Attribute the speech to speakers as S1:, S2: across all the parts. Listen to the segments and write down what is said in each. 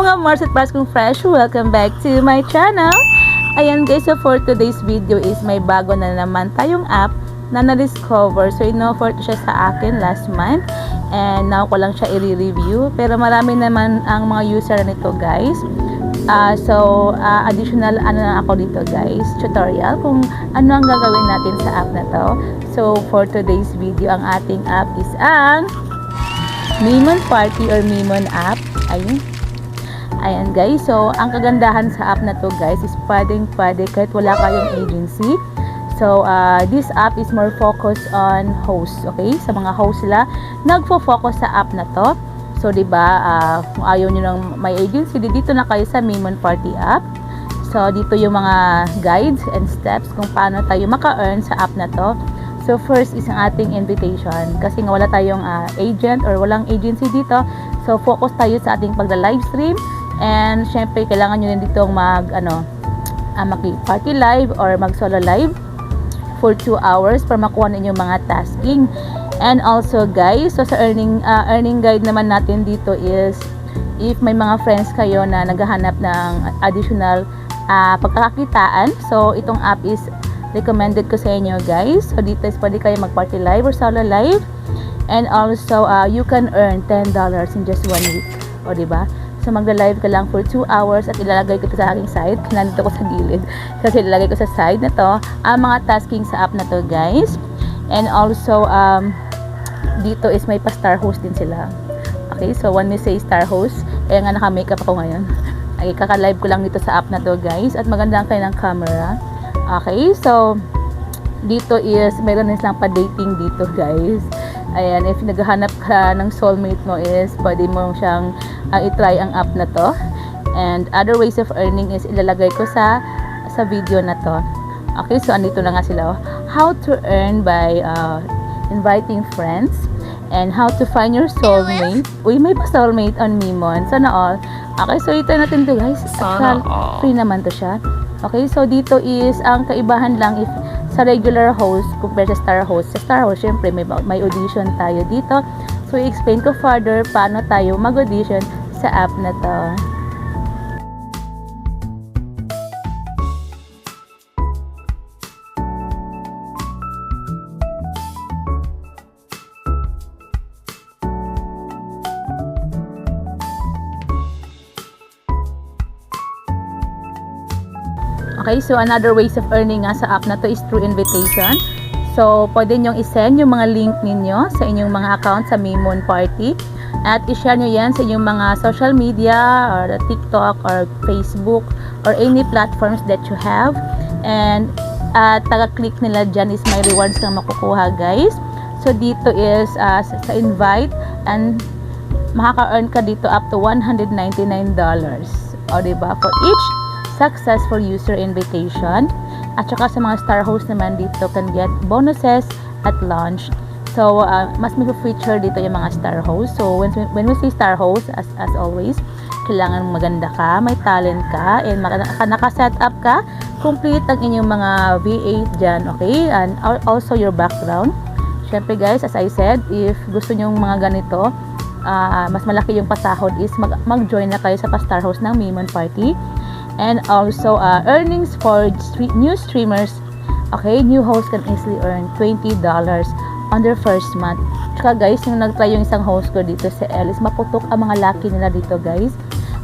S1: mga Mars at Mars kong fresh, welcome back to my channel. Ayan guys, so for today's video is may bago na naman tayong app na na-discover. So in-offer siya sa akin last month and now ko lang siya i-review. Pero marami naman ang mga user nito guys. Additional na ako dito guys, tutorial kung ano ang gagawin natin sa app na to. So for today's video, ang ating app is ang Memon Party or Memon app. Ayan guys, so ang kagandahan sa app na to guys is pwede kahit wala kayong agency. So this app is more focused on hosts, okay? Sa mga hosts sila nagfo-focus sa app na to. So diba, kung ayaw nyo ng may agency, dito na kayo sa Memon Party app. So dito yung mga guides and steps kung paano tayo maka-earn sa app na to. So first is ang ating invitation, kasi nga wala tayong agent or walang agency dito. So focus tayo sa ating pagla-livestream, and syempre kailangan nyo din dito maki-party live or mag-solo live for 2 hours para makuha ninyo mga tasking. And also guys, so sa earning guide naman natin dito is if may mga friends kayo na naghahanap ng additional pagkakakitaan, so itong app is recommended ko sa inyo guys. So dito is pwede kayo mag-party live or solo live, and also you can earn $10 in just 1 week. O diba? So magla-live ka lang for 2 hours at ilalagay ko ito sa aking side. Nandito ko sa gilid kasi ilalagay ko sa side na to ang mga tasking sa app na to guys. And also dito is may pa-star host din sila. Okay, so when we say star host, kaya nga naka-makeup ako ngayon. Ay, kaka-live ko lang dito sa app na to guys, at maganda ang kanilang camera. Okay, so dito is meron din silang pa-dating dito guys. Ayan, if naghahanap ka ng soulmate mo is pwede mo siyang i-try ang app na to. And other ways of earning is ilalagay ko sa video na to. Okay, so andito na nga sila. How to earn by inviting friends, and how to find your soulmate. Uy, may pa soulmate on Memon. Sana all. Okay, so ito natin to guys. Free naman to siya. Okay, so dito is ang kaibahan lang if sa regular host compared sa star host. Sa star host, syempre may audition tayo dito. So i-explain ko further paano tayo mag-audition sa app na to. Okay, so another ways of earning nga sa app na to is through invitation. So, pwede nyong isend yung mga link ninyo sa inyong mga account sa Memon Party, at i-share nyo yan sa inyong mga social media or TikTok or Facebook or any platforms that you have. And taga-click nila dyan is may rewards kang makukuha guys. So, dito is sa invite, and makaka-earn ka dito up to $199. O diba? For each successful user invitation. At saka sa mga star host naman dito can get bonuses at launch. So mas may feature dito yung mga star host. So when we say star host, as always, kailangan maganda ka, may talent ka, and naka-set up ka, complete ang inyong mga V8 dyan, okay? And also your background. Syempre guys, as I said, if gusto nyong mga ganito, mas malaki yung pasahod is mag-join na kayo sa pa-star host ng Memon Party. And also earnings for new streamers. Okay, new hosts can easily earn $20 on their first month. Tsaka guys, nung nag-try yung isang host ko dito sa Ellis, maputok ang mga lucky nila dito guys.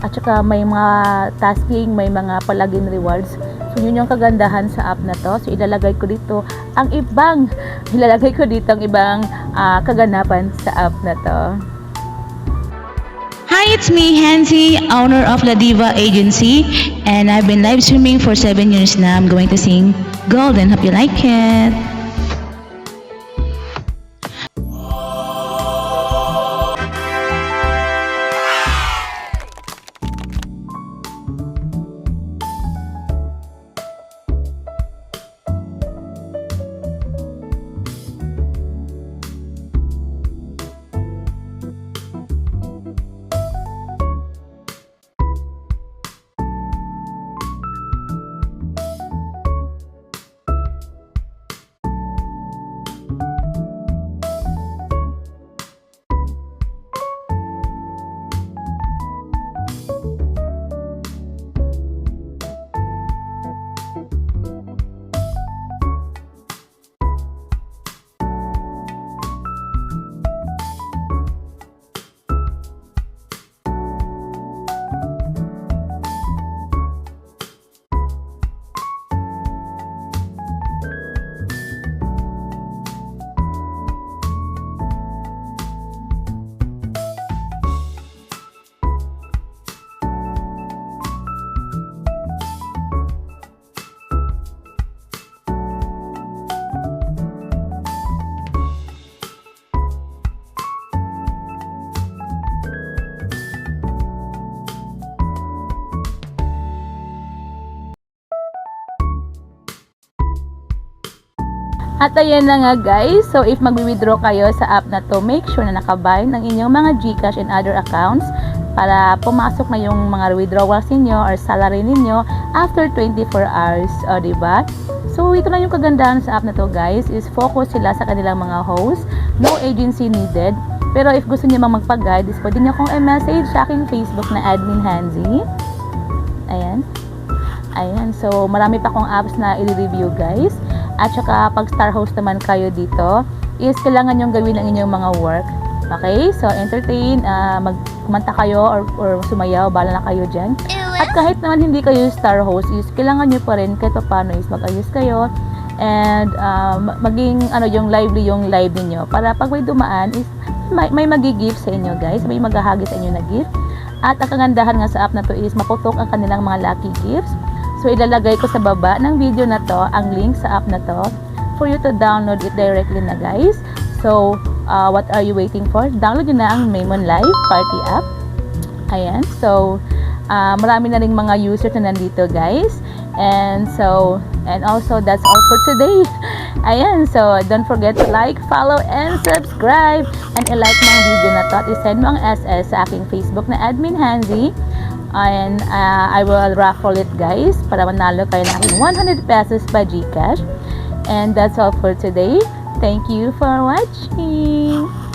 S1: At tsaka may mga tasking, may mga palaging rewards. So yun yung kagandahan sa app na to. So ilalagay ko dito ang ibang kaganapan sa app na to.
S2: Hi, it's me, Hansi, owner of La Diva Agency, and I've been live streaming for 7 years now. I'm going to sing Golden. Hope you like it.
S1: At ayan na nga guys, so if mag-withdraw kayo sa app na to, make sure na nakabind ang inyong mga GCash and other accounts para pumasok na yung mga withdrawals ninyo or salary ninyo after 24 hours, o diba? So ito na yung kagandahan sa app na to guys, is focus sila sa kanilang mga host, no agency needed. Pero if gusto niyo magpag-guide, is pwede niyo akong i-message sa aking Facebook na Admin Hanzy. Ayan. Ayan, so marami pa akong apps na i-review guys. At saka pag star host naman kayo dito, is kailangan yung gawin ang inyong mga work. Okay? So entertain, kumanta kayo or sumayaw, bala na kayo dyan. At kahit naman hindi kayo star host, is kailangan nyo pa rin kahit paano is mag-ayos kayo. And maging yung lively yung live niyo para pag may dumaan is may magi-gift sa inyo guys, may maghahagi sa inyo na gift. At ang kagandahan nga sa app na to is maputok ang kanilang mga lucky gifts. So ilalagay ko sa baba ng video na to ang link sa app na to for you to download it directly na guys. So what are you waiting for? Download nyo na ang Maymon Live Party app. Ayan, so marami na ring mga users na nandito guys. And also that's all for today. Ayan, so don't forget to like, follow, and subscribe. And i-like mo ang video na to at i-send mo ang SS sa aking Facebook na Admin Hanzy. And I will raffle it guys para manalo kayo ng 100 pesos pa GCash. And that's all for today. Thank you for watching.